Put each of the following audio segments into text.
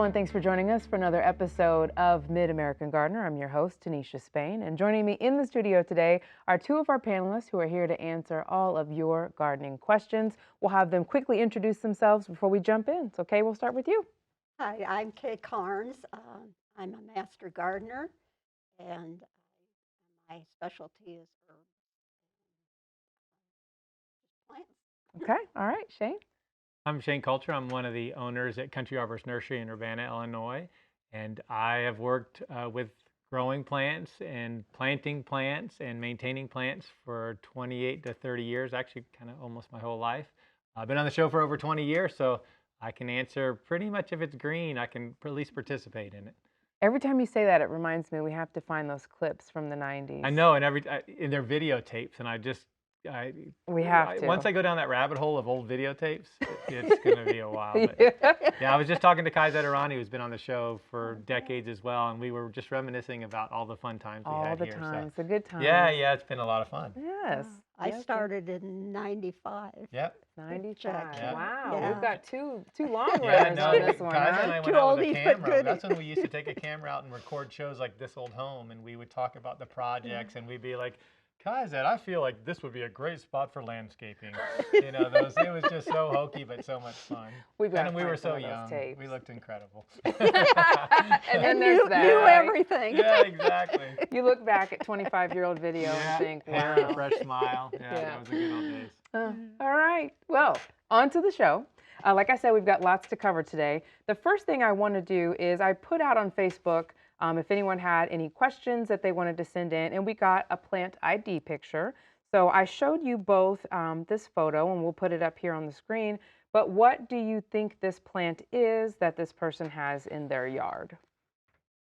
and thanks for joining us for another episode of Mid-American Gardener. I'm your host, Tanisha Spain, and joining me in the studio today are two of our panelists who are here to answer all of your gardening questions. We'll have them quickly introduce themselves before we jump in. So, Kay, we'll start with you. Hi, I'm Kay Carnes. I'm a master gardener, and my specialty is herbs and plants. Okay, all right, Shane. I'm Shane Coulter. I'm one of the owners at Country Arborist Nursery in Urbana, Illinois, and I have worked with growing plants and planting plants and maintaining plants for 28 to 30 years, actually kind of almost my whole life. I've been on the show for over 20 years, so I can answer pretty much if it's green, I can at least participate in it. Every time you say that, it reminds me we have to find those clips from the 90s. I know, and in their videotapes, and we have to. Once I go down that rabbit hole of old videotapes, it's going to be a while. But, yeah, I was just talking to Kai Zetterani, who's been on the show for decades as well, and we were just reminiscing about all the fun times we had here. All the times, the good times. Yeah, it's been a lot of fun. Yes. I started in 95. Yep. 95. Yeah. Wow, Yeah. we've got two long runners on this one. Kaiser and I went Too out with a oldie, but camera. good. That's when we used to take a camera out and record shows like This Old Home, and we would talk about the projects, and we'd be like, Kaiser, I feel like this would be a great spot for landscaping. You know, it was just so hokey, but so much fun. And we were so young. Tapes. We looked incredible. And then there's that. Knew right? everything. Yeah, exactly. You look back at 25-year-old video and think, hair and a wow. fresh smile. Yeah, that was the good old days. All right. Well, on to the show. Like I said, we've got lots to cover today. The first thing I want to do is I put out on Facebook if anyone had any questions that they wanted to send in, and we got a plant ID picture. So I showed you both this photo, and we'll put it up here on the screen. But what do you think this plant is that this person has in their yard?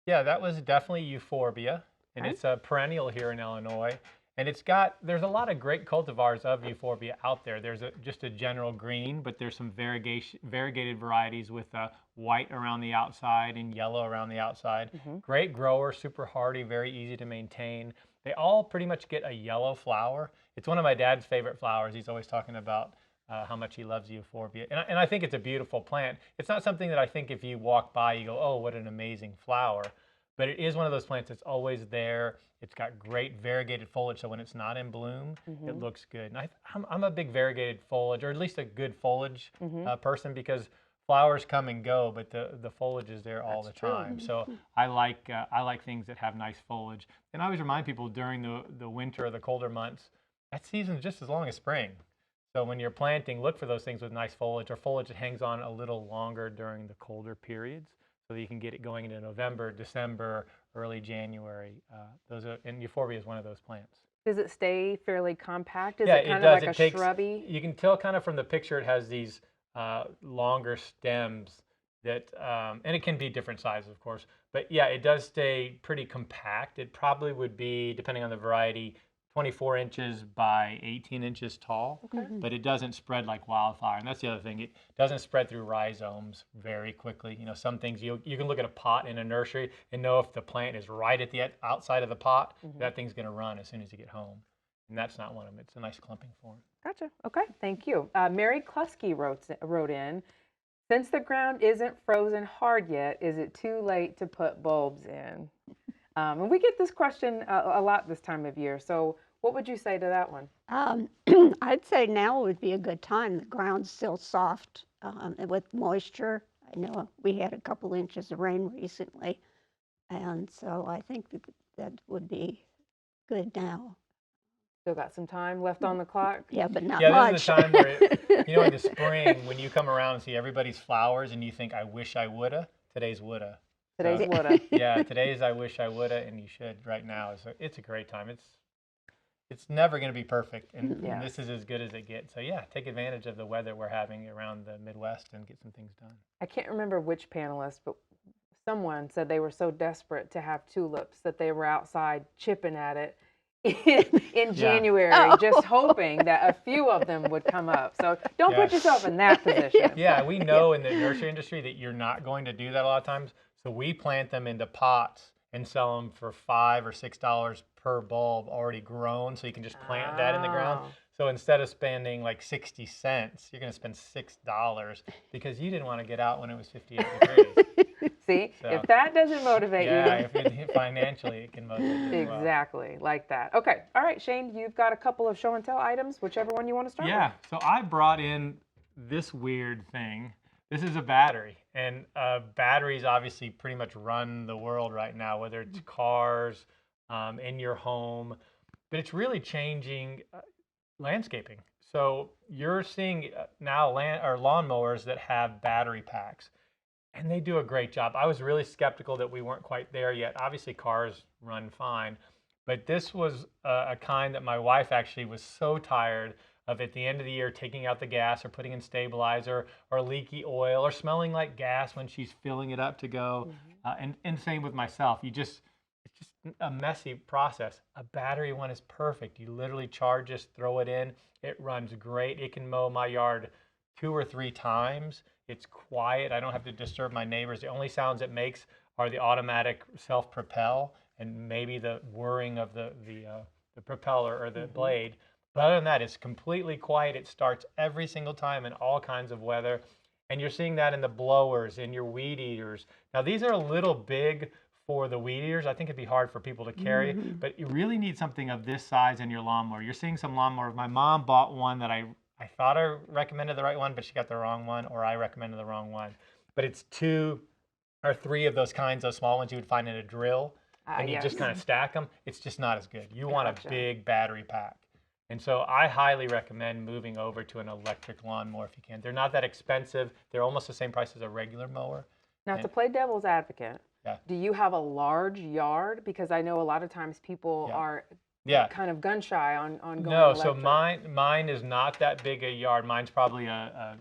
Yeah, that was definitely euphorbia, and it's a perennial here in Illinois. And there's a lot of great cultivars of euphorbia out there. There's just a general green, but there's some variegated varieties with white around the outside and yellow around the outside. Great grower, super hardy, very easy to maintain. They all pretty much get a yellow flower. It's one of my dad's favorite flowers. He's always talking about how much he loves euphorbia. And I think it's a beautiful plant. It's not something that I think if you walk by, you go, oh, what an amazing flower. But it is one of those plants that's always there. It's got great variegated foliage, so when it's not in bloom, it looks good. And I'm a big variegated foliage, or at least a good foliage person, because flowers come and go, but the foliage is there all the time. So I like things that have nice foliage. And I always remind people during the winter or the colder months, that season's just as long as spring. So when you're planting, look for those things with nice foliage, or foliage that hangs on a little longer during the colder periods, so that you can get it going into November, December, early January. And euphorbia is one of those plants. Does it stay fairly compact? Is Yeah, it kind does. of like a shrubby? You can tell kind of from the picture it has these longer stems that, and it can be different sizes, of course. But yeah, it does stay pretty compact. It probably would be, depending on the variety, 24 inches by 18 inches tall, but it doesn't spread like wildfire. And that's the other thing. It doesn't spread through rhizomes very quickly. You know, some things you can look at a pot in a nursery and know if the plant is right at the outside of the pot, that thing's going to run as soon as you get home. And that's not one of them. It's a nice clumping form. Gotcha. Okay, thank you. Mary Klusky wrote in, since the ground isn't frozen hard yet, is it too late to put bulbs in? And we get this question a lot this time of year. So what would you say to that one? I'd say now would be a good time. The ground's still soft and with moisture. I know we had a couple inches of rain recently, and so I think that would be good now. Still got some time left on the clock? Yeah, but not much. Yeah, this is the time where, in the spring, when you come around and see everybody's flowers and you think, I wish I woulda, today's woulda. Today's woulda. Yeah, today's I wish I woulda, and you should right now. It's a great time. It's never going to be perfect, and this is as good as it gets. So yeah, take advantage of the weather we're having around the Midwest and get some things done. I can't remember which panelist, but someone said they were so desperate to have tulips that they were outside chipping at it in January, just hoping that a few of them would come up. So don't put yourself in that position. Yeah, we know in the nursery industry that you're not going to do that a lot of times. So we plant them into pots and sell them for $5 or $6 per bulb already grown. So you can just plant that in the ground. So instead of spending like 60 cents, you're going to spend $6 because you didn't want to get out when it was 58 degrees. See, So, if that doesn't motivate yeah, you, if it, financially it can motivate you as well. exactly, like that. Okay, all right, Shane, you've got a couple of show and tell items, whichever one you want to start Yeah, so I brought in this weird thing. This is a battery, and batteries obviously pretty much run the world right now, whether it's cars, in your home, but it's really changing landscaping. So you're seeing now lawnmowers that have battery packs, and they do a great job. I was really skeptical that we weren't quite there yet. Obviously, cars run fine, but this was a kind that my wife actually was so tired of at the end of the year taking out the gas or putting in stabilizer or leaky oil or smelling like gas when she's filling it up to go. And same with myself. It's just a messy process. A battery one is perfect. You literally charge this, throw it in. It runs great. It can mow my yard 2 or 3 times. It's quiet. I don't have to disturb my neighbors. The only sounds it makes are the automatic self-propel and maybe the whirring of the propeller or the blade. But other than that, it's completely quiet. It starts every single time in all kinds of weather. And you're seeing that in the blowers, in your weed eaters. Now, these are a little big for the weed eaters. I think it'd be hard for people to carry, but you really need something of this size in your lawnmower. You're seeing some lawnmowers. My mom bought one that I thought I recommended the right one, but she got the wrong one, or I recommended the wrong one. But it's 2 or 3 of those kinds of small ones you would find in a drill, and you just kind of stack them. It's just not as good. You want a big battery pack. And so I highly recommend moving over to an electric lawnmower if you can. They're not that expensive. They're almost the same price as a regular mower. Now, to play devil's advocate, Yeah. do you have a large yard? Because I know a lot of times people are kind of gun shy on going No, so electric. mine is not that big a yard. Mine's probably a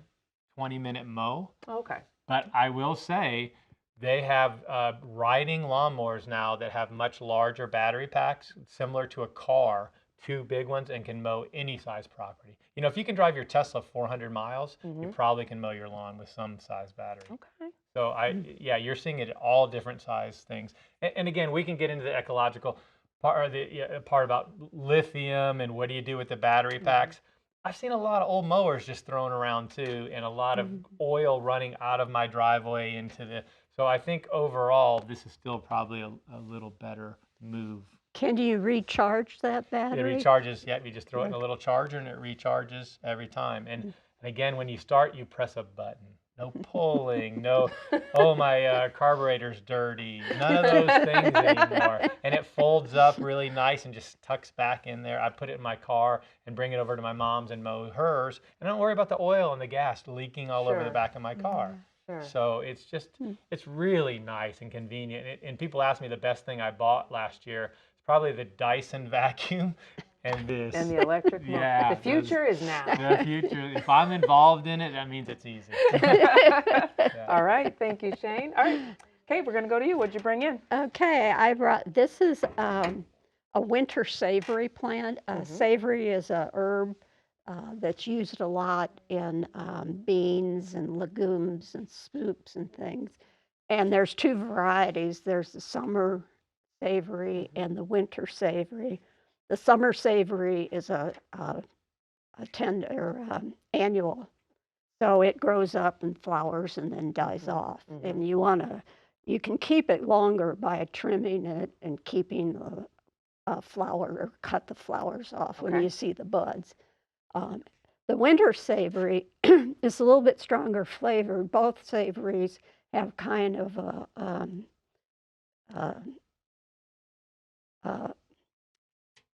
20-minute mow. Okay. But I will say they have riding lawnmowers now that have much larger battery packs, similar to a car, 2 big ones, and can mow any size property. You know, if you can drive your Tesla 400 miles, you probably can mow your lawn with some size battery. Okay. So yeah, you're seeing it at all different size things. And again, we can get into the ecological part, or the part about lithium and what do you do with the battery packs. I've seen a lot of old mowers just thrown around too, and a lot of oil running out of my driveway into the. So I think overall, this is still probably a little better move. Can you recharge that It battery? recharges. Yeah, you just throw it in a little charger, and it recharges every time. And again, when you start, you press a button. No pulling, no, oh, my carburetor's dirty. None of those things anymore. And it folds up really nice and just tucks back in there. I put it in my car and bring it over to my mom's and mow hers. And I don't worry about the oil and the gas leaking all over the back of my car. So it's just, it's really nice and convenient. And people ask me the best thing I bought last year. It's probably the Dyson vacuum. And this. And the electric mower. Yeah, The future is now. The future. If I'm involved in it, that means it's easy. All right. Thank you, Shane. All right. Okay, we're going to go to you. What'd you bring in? Okay, I brought, this is a winter savory plant. Savory is a herb that's used a lot in beans and legumes and soups and things. And there's 2 varieties. There's the summer savory and the winter savory. The summer savory is a annual, so it grows up and flowers and then dies off. And you can keep it longer by trimming it and keeping the flower, or cut the flowers off when you see the buds. The winter savory is a little bit stronger flavor. Both savories have kind of a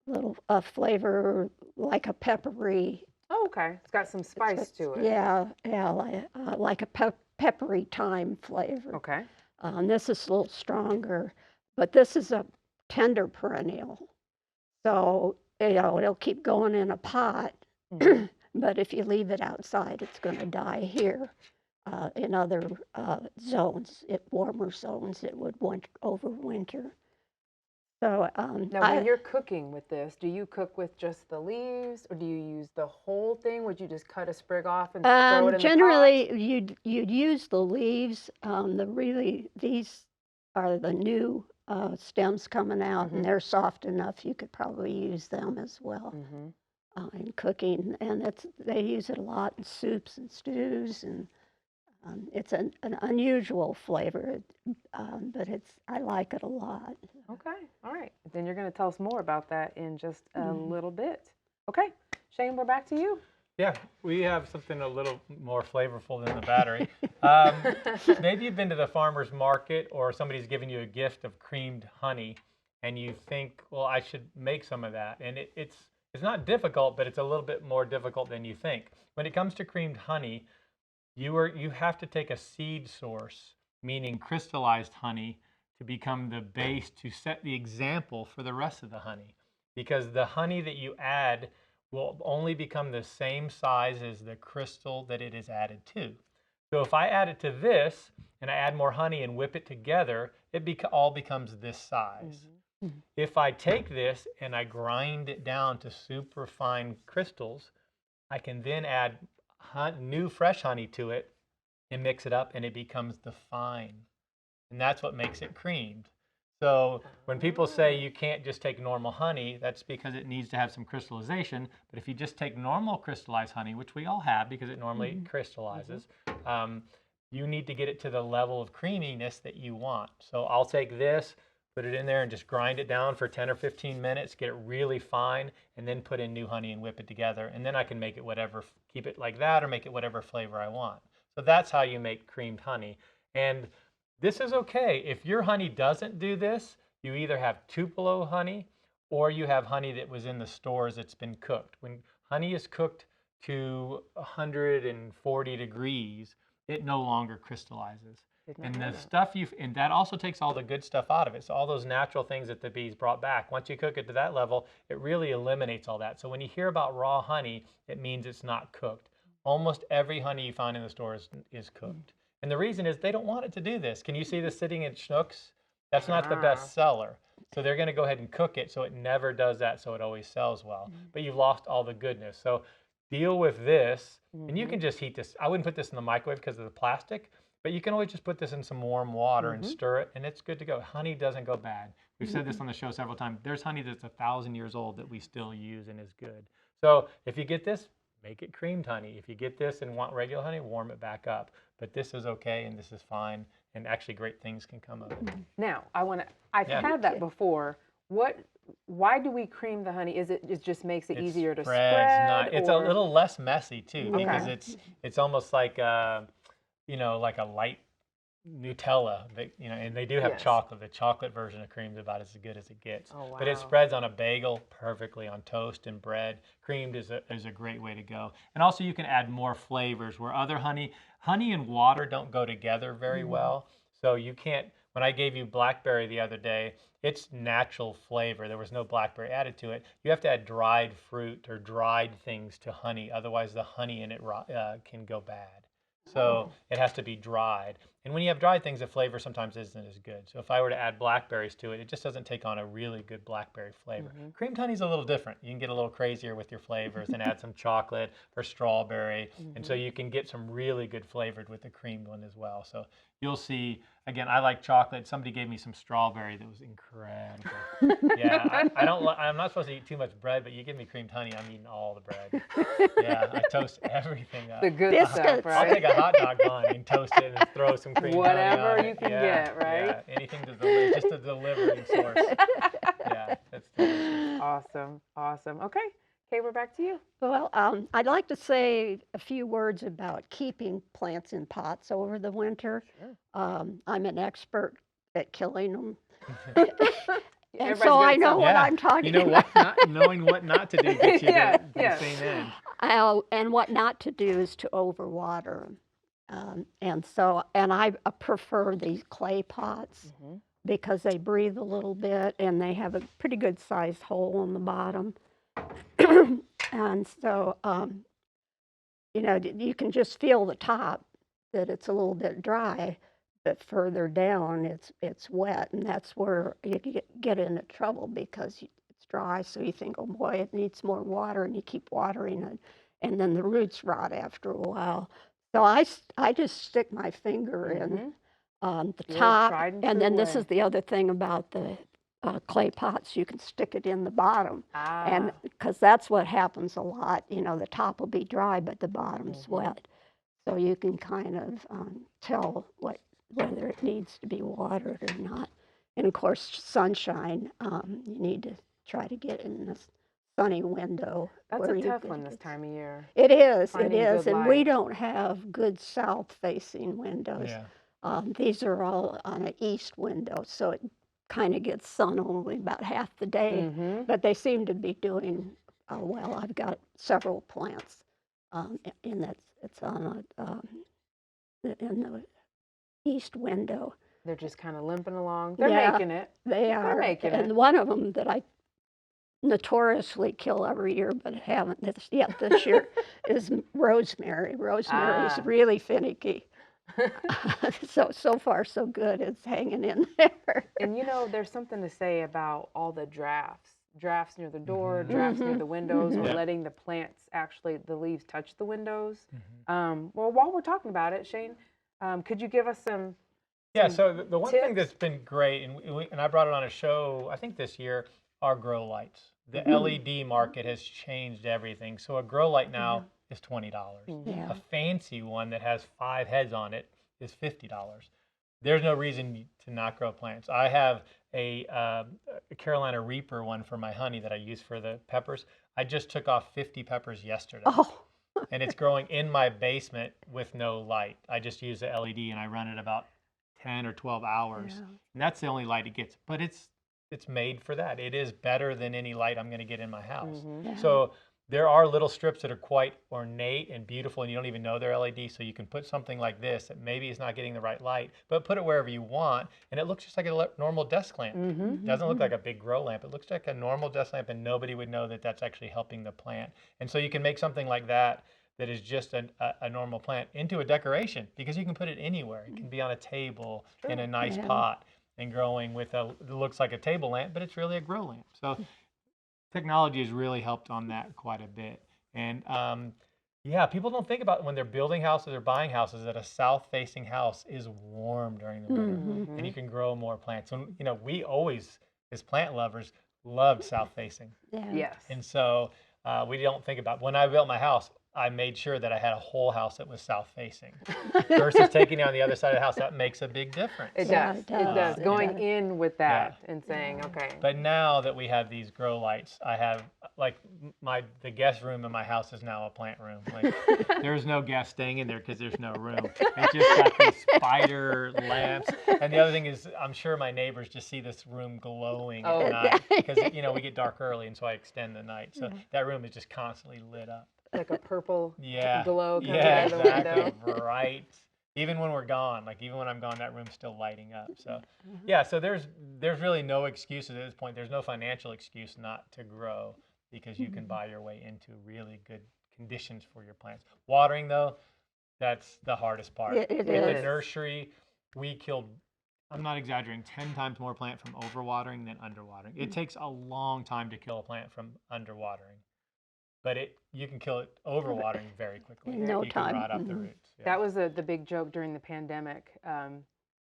little flavor like a peppery. Oh, okay. It's got some spice to it. Yeah, like a peppery thyme flavor. Okay. This is a little stronger, but this is a tender perennial. So, it'll keep going in a pot, but if you leave it outside, it's going to die here. In other zones, warmer zones, it would overwinter. So now, when you're cooking with this, do you cook with just the leaves, or do you use the whole thing? Would you just cut a sprig off and throw it in generally, the pot? you'd use the leaves. These are the new stems coming out, and they're soft enough. You could probably use them as well in cooking, and they use it a lot in soups and stews and It's an unusual flavor, but I like it a lot. Okay, all right. Then you're going to tell us more about that in just a Mhm. little bit. Okay, Shane, we're back to you. Yeah, we have something a little more flavorful than the battery. Maybe you've been to the farmer's market or somebody's given you a gift of creamed honey and you think, well, I should make some of that. And it's not difficult, but it's a little bit more difficult than you think. When it comes to creamed honey, you have to take a seed source, meaning crystallized honey, to become the base to set the example for the rest of the honey. Because the honey that you add will only become the same size as the crystal that it is added to. So if I add it to this and I add more honey and whip it together, it all becomes this size. Mhm. If I take this and I grind it down to super fine crystals, I can then add new fresh honey to it and mix it up and it becomes the fine. And that's what makes it creamed. So when people say you can't just take normal honey, that's because it needs to have some crystallization. But if you just take normal crystallized honey, which we all have because it normally crystallizes, you need to get it to the level of creaminess that you want. So I'll take this, put it in there and just grind it down for 10 or 15 minutes, get it really fine, and then put in new honey and whip it together. And then I can make it whatever, keep it like that or make it whatever flavor I want. So that's how you make creamed honey. And this is okay. If your honey doesn't do this, you either have Tupelo honey or you have honey that was in the stores that's been cooked. When honey is cooked to 140 degrees, it no longer crystallizes. And the stuff and that also takes all the good stuff out of it. So all those natural things that the bees brought back, once you cook it to that level, it really eliminates all that. So when you hear about raw honey, it means it's not cooked. Almost every honey you find in the stores is cooked. And the reason is they don't want it to do this. Can you see this sitting in Schnucks? That's not the best seller. So they're going to go ahead and cook it so it never does that, so it always sells well. But you've lost all the goodness. So deal with this, and you can just heat this. I wouldn't put this in the microwave because of the plastic, but you can always just put this in some warm water and stir it, and it's good to go. Honey doesn't go bad. We've said this on the show several times. There's honey that's 1,000 years old that we still use and is good. So if you get this, make it creamed honey. If you get this and want regular honey, warm it back up. But this is okay and this is fine, and actually great things can come of it. Now, I've had that before. Why do we cream the honey? It just makes it easier to spread? It's a little less messy too, because it's almost like like a light Nutella, and they do have chocolate. The chocolate version of cream is about as good as it gets. Oh, wow. But it spreads on a bagel perfectly, on toast and bread. Creamed is a great way to go. And also you can add more flavors where other honey and water don't go together very well. So you can't, when I gave you blackberry the other day, it's natural flavor. There was no blackberry added to it. You have to add dried fruit or dried things to honey. Otherwise the honey in it can go bad. So it has to be dried. And when you have dried things, the flavor sometimes isn't as good. So if I were to add blackberries to it, it just doesn't take on a really good blackberry flavor. Creamed honey is a little different. You can get a little crazier with your flavors and add some chocolate or strawberry. And so you can get some really good flavored with the creamed one as well. So you'll see, again, I like chocolate. Somebody gave me some strawberry that was incredible. I'm not supposed to eat too much bread, but you give me creamed honey, I'm eating all the bread. Yeah, I toast everything up. The good stuff, right? I'll take a hot dog bun and toast it and throw some cream whatever honey on you it. can get, right? Yeah, anything to deliver, just a delivering source. Yeah, that's delicious. Awesome. Okay, Kay, we're back to you. Well, I'd like to say a few words about keeping plants in pots over the winter. Sure. I'm an expert at killing them. And Everybody's so good I at know something. what I'm talking about. Knowing what not to do gets you the same end. And what not to do is to overwater them. And I prefer these clay pots because they breathe a little bit and they have a pretty good sized hole in the bottom. And so, you can just feel the top that it's a little bit dry, but further down it's wet, and that's where you get into trouble because it's dry. So you think, oh boy, it needs more water, and you keep watering it, and then the roots rot after a while. So I just stick my finger in the top, and then this is the other thing about the clay pots, you can stick it in the bottom, and because that's what happens a lot. The top will be dry, but the bottom's wet. so you can kind of tell whether it needs to be watered or not. And of course, sunshine, you need to try to get in the sunny window That's where a you tough can one this get. time of year. It is, Finding good and we light. don't have good south-facing windows. Yeah. These are all on an east window, so it kind of gets sun only about half the day, Mm-hmm. but they seem to be doing well. I've got several plants in that, it's on in the east window. They're just kind of limping along. They're Yeah, making it. they They're are. making And it. one of them that I notoriously kill every year, but haven't yet this year, is rosemary. Rosemary is Ah. really finicky. So far so good. It's hanging in there. And there's something to say about all the drafts near the door, drafts near Mhm, the windows, or Yeah. letting the plants actually, the leaves touch the windows. Mhm. Well, while we're talking about it, Shane, could you give us some Yeah, some so the one thing tips? that's been great, and I brought it on a show, I think this year, are grow lights. The Mhm. LED market has changed everything. So a grow light now is $20. Mhm. A Yeah. fancy one that has 5 heads on it is $50. There's no reason to not grow plants. I have a Carolina Reaper one for my honey that I use for the peppers. I just took off 50 peppers yesterday. Oh, And it's growing in my basement with no light. I just use the LED and I run it about 10 or 12 hours. yeah. And that's the only light it gets. But it's made for that. It is better than any light I'm going to get in my house. Mhm. Yeah. So there are little strips that are quite ornate and beautiful and you don't even know they're LED. So you can put something like this that maybe is not getting the right light, but put it wherever you want and it looks just like a normal desk lamp. Mhm. It doesn't look like a big grow lamp. It looks like a normal desk lamp and nobody would know that that's actually helping the plant. And so you can make something like that that is just a normal plant into a decoration because you can put it anywhere. It can be on a table in a nice Yeah. pot and growing with it looks like a table lamp, but it's really a grow lamp. So technology has really helped on that quite a bit. And yeah, people don't think about when they're building houses or buying houses that a south-facing house is warm during the winter Mhm. and you can grow more plants. And we always, as plant lovers, loved south-facing. Yeah. Yes. And so we don't think about when I built my house, I made sure that I had a whole house that was south facing versus taking it on the other side of the house. That makes a big difference. It Yeah, does. it It does. does. It Going does. in with Yeah. that and saying, Yeah. okay. But now that we have these grow lights, I have like the guest room in my house is now a plant room. Like there's no guest staying in there because there's no room. It's just got these spider lamps. And the other thing is, I'm sure my neighbors just see this room glowing Oh. at night because we get dark early, and so I extend the night. So that room is just constantly lit up. Like a purple Yeah. glow comes Yeah, out of the exactly. window. Bright. Even when we're gone, like even when I'm gone, that room's still lighting up. So yeah, so there's really no excuses at this point. There's no financial excuse not to grow because you can buy your way into really good conditions for your plants. Watering though, that's the hardest part. It At the is. nursery, we killed, I'm not exaggerating, 10 times more plant from overwatering than underwatering. It takes a long time to kill a plant from underwatering. But you can kill it overwatering very quickly. In no you time. can rot up the Mhm. roots. Yeah. That was the big joke during the pandemic.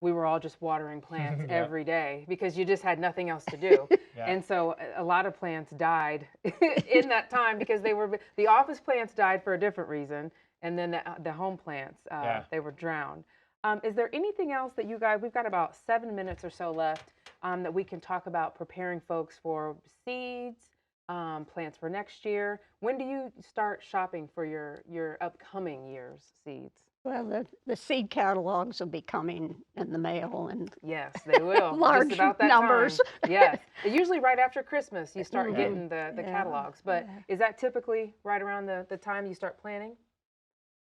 We were all just watering plants Yep. every day because you just had nothing else to do. Yeah. And so a lot of plants died in that time because the office plants died for a different reason. And then the home plants, Yeah. they were drowned. Is there anything else that you guys, we've got about 7 minutes or so left, that we can talk about preparing folks for seeds, plans for next year? When do you start shopping for your upcoming year's seeds? Well, the seed catalogs will be coming in the mail, and Yes, they will. Large Just about that numbers. time. Yes. Usually right after Christmas you start Mhm. getting the Yeah, catalogs. But yeah. is that typically right around the time you start planning?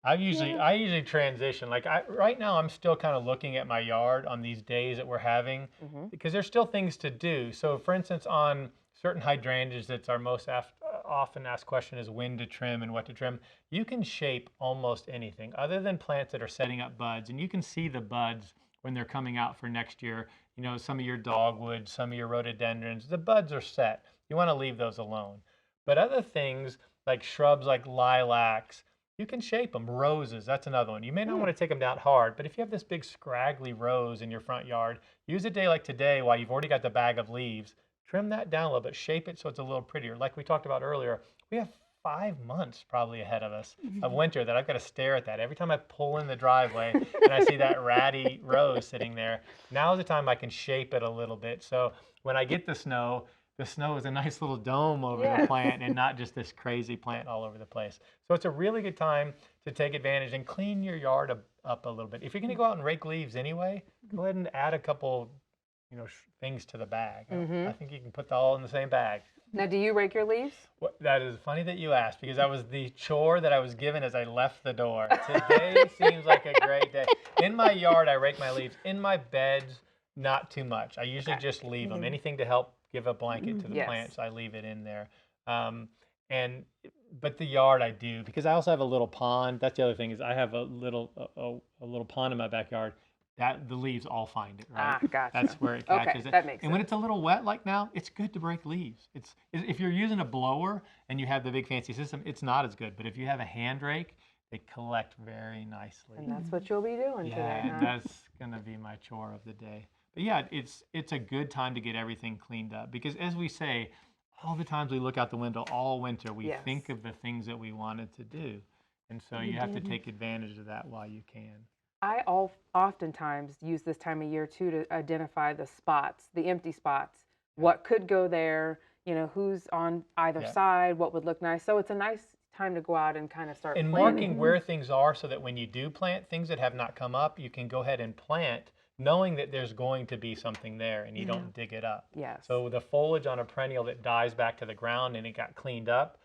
I usually transition. Like right now, I'm still kind of looking at my yard on these days that we're having Mm-hmm. because there's still things to do. So, for instance, on certain hydrangeas, that's our most often asked question is when to trim and what to trim. You can shape almost anything other than plants that are setting up buds, and you can see the buds when they're coming out for next year. Some of your dogwood, some of your rhododendrons, the buds are set. You want to leave those alone. But other things like shrubs like lilacs, you can shape them. Roses, that's another one. You may not want to take them down hard, but if you have this big scraggly rose in your front yard, use a day like today while you've already got the bag of leaves, trim that down a little bit, shape it so it's a little prettier. Like we talked about earlier, we have 5 months probably ahead of us of winter that I've got to stare at that. Every time I pull in the driveway and I see that ratty rose sitting there, now's the time I can shape it a little bit. So when I get the snow is a nice little dome over the plant and not just this crazy plant all over the place. So it's a really good time to take advantage and clean your yard up a little bit. If you're going to go out and rake leaves anyway, go ahead and add a couple, things to the bag. I think you can put that all in the same bag. Now, do you rake your leaves? That is funny that you asked, because that was the chore that I was given as I left the door. Today seems like a great day. In my yard, I rake my leaves. In my beds, not too much. I usually just leave them. Anything to help give a blanket to the plants, I leave it in there. But the yard I do, because I also have a little pond. That's the other thing, is I have a little pond in my backyard. That the leaves all find it, right? Gotcha. That's where it catches it. That makes sense. And when it's a little wet like now, it's good to break leaves. If you're using a blower and you have the big fancy system, it's not as good. But if you have a hand rake, they collect very nicely. And that's what you'll be doing today, huh? That's gonna be my chore of the day. But yeah, it's a good time to get everything cleaned up, because as we say, all the times we look out the window all winter, we think of the things that we wanted to do. And so you have to take advantage of that while you can. I oftentimes use this time of year too to identify the spots, the empty spots, what could go there, who's on either side, what would look nice. So it's a nice time to go out and kind of start and planting. Marking where things are, so that when you do plant things that have not come up, you can go ahead and plant, knowing that there's going to be something there and you don't dig it up. Yes. So the foliage on a perennial that dies back to the ground and it got cleaned up,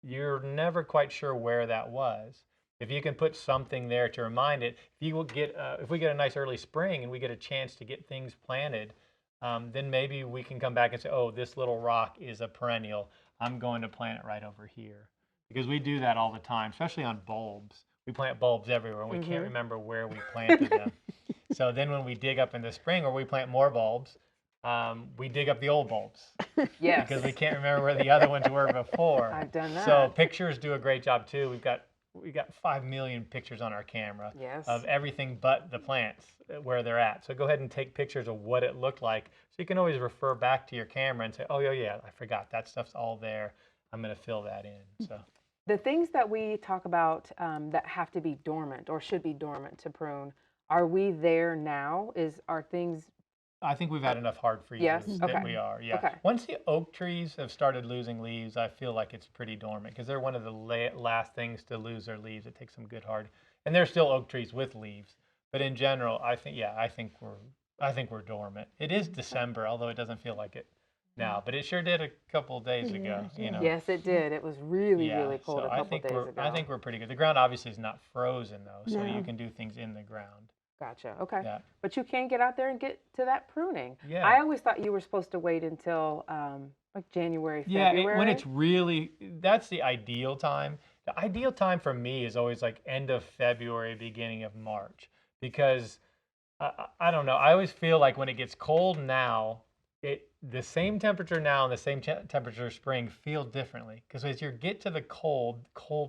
you're never quite sure where that was. If you can put something there to remind it, if we get a nice early spring and we get a chance to get things planted, then maybe we can come back and say, oh, this little rock is a perennial. I'm going to plant it right over here. Because we do that all the time, especially on bulbs. We plant bulbs everywhere and we can't remember where we planted them. So then when we dig up in the spring, or we plant more bulbs, we dig up the old bulbs. Yes. Because we can't remember where the other ones were before. I've done that. So pictures do a great job too. We got 5 million pictures on our camera of everything but the plants where they're at. So go ahead and take pictures of what it looked like, so you can always refer back to your camera and say, oh yeah, I forgot, that stuff's all there. I'm going to fill that in. So the things that we talk about that have to be dormant or should be dormant to prune, are we there now? Are things? I think we've had enough hard freezes that we are. Yeah. Okay. Once the oak trees have started losing leaves, I feel like it's pretty dormant, because they're one of the last things to lose their leaves. It takes some good hard, and there's still oak trees with leaves. But in general, I think we're dormant. It is December, although it doesn't feel like it now, but it sure did a couple of days ago. Yes, it did. It was really cold a couple days ago. I think we're pretty good. The ground obviously is not frozen though, so you can do things in the ground. Gotcha. Okay. Yeah. But you can get out there and get to that pruning. Yeah. I always thought you were supposed to wait until like January, February. Yeah, when it's really, that's the ideal time. The ideal time for me is always like end of February, beginning of March, because I don't know. I always feel like when it gets cold now, the same temperature now and the same temperature spring feel differently, because as you get to the cold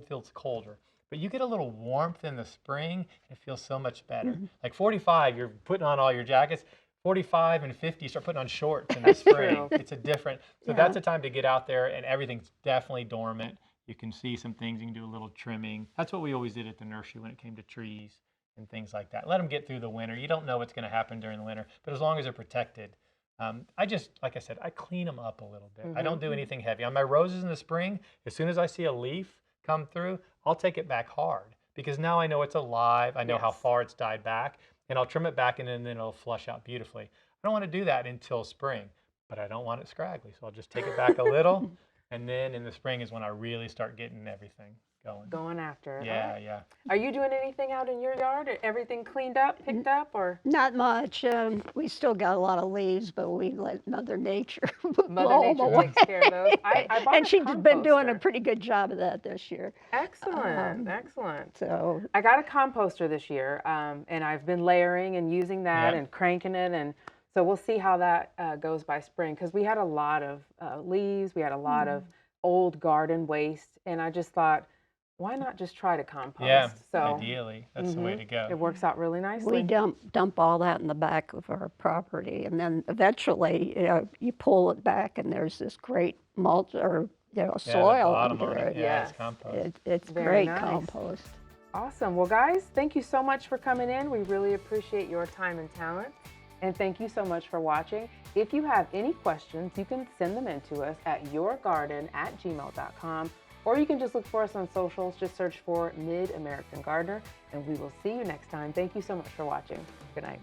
feels colder. But you get a little warmth in the spring, and it feels so much better. Like 45, you're putting on all your jackets. 45 and 50, you start putting on shorts in the spring. It's a different, so that's a time to get out there, and everything's definitely dormant. You can see some things, you can do a little trimming. That's what we always did at the nursery when it came to trees and things like that. Let them get through the winter. You don't know what's going to happen during the winter, but as long as they're protected. Like I said, I clean them up a little bit. I don't do anything heavy. On my roses in the spring, as soon as I see a leaf come through, I'll take it back hard, because now I know it's alive. I know how far it's died back, and I'll trim it back, and then it'll flush out beautifully. I don't want to do that until spring, but I don't want it scraggly, so I'll just take it back a little, and then in the spring is when I really start getting everything going. Going after it. Yeah, yeah. Are you doing anything out in your yard? Everything cleaned up, picked up, or? Not much. We still got a lot of leaves, but we let Mother Nature Mother blow them Nature away. takes care of those. I bought And a she's been doing a composter. pretty good job of that this year. Excellent, excellent. So I got a composter this year, and I've been layering and using that and cranking it, and so we'll see how that goes by spring, because we had a lot of leaves, we had a lot of old garden waste, and I just thought, why not just try to compost? Yeah, so ideally, that's the way to go. it works out really nicely. we dump all that in the back of our property, and then eventually you pull it back, and there's this great mulch or there's Yeah, the soil bottom under on it. it. Yeah, Yes. it's compost. It's Very great nice. compost. Awesome. Well, guys, thank you so much for coming in. We really appreciate your time and talent. And thank you so much for watching. If you have any questions, you can send them in to us at yourgarden@gmail.com, or you can just look for us on socials. Just search for Mid-American Gardener, and we will see you next time. Thank you so much for watching. Good night.